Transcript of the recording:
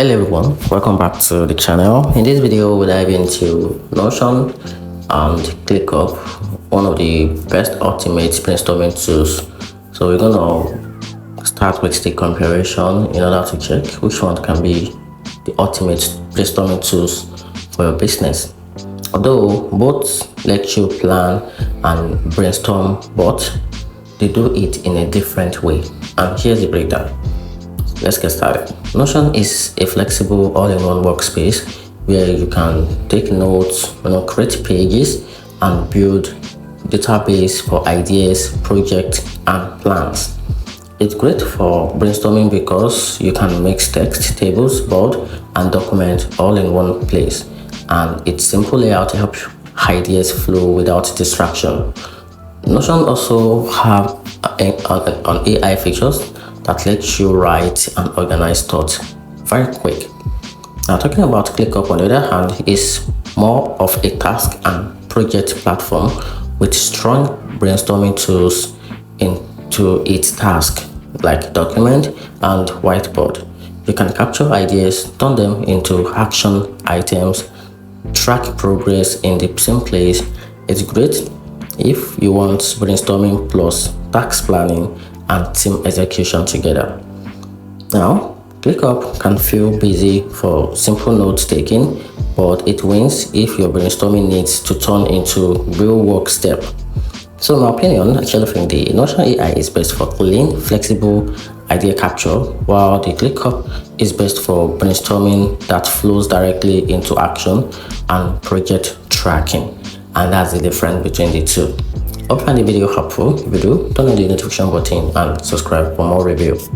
Hello everyone, welcome back to the channel. In this video we'll dive into Notion and ClickUp, one of the best ultimate brainstorming tools. So we're gonna start with the comparison in order to check which one can be the ultimate brainstorming tools for your business. Although both let you plan and brainstorm, but they do it in a different way. And here's the breakdown. Let's get started. Notion is a flexible all-in-one workspace where you can take notes, create pages, and build database for ideas, projects, and plans. It's great for brainstorming because you can mix text, tables, board, and document all in one place. And its simple layout helps ideas flow without distraction. Notion also have an AI features that lets you write and organize thoughts very quick. Now, talking about ClickUp, on the other hand, is more of a task and project platform with strong brainstorming tools into its task, like document and whiteboard. You can capture ideas, turn them into action items, track progress in the same place. It's great if you want brainstorming plus task planning and team execution together. Now, ClickUp can feel busy for simple note taking, but it wins if your brainstorming needs to turn into real work step. So in my opinion, I actually think the Notion AI is best for clean, flexible idea capture, while the ClickUp is best for brainstorming that flows directly into action and project tracking. And that's the difference between the two. Hope you find the video helpful. If you do, turn on the notification button and subscribe for more reviews.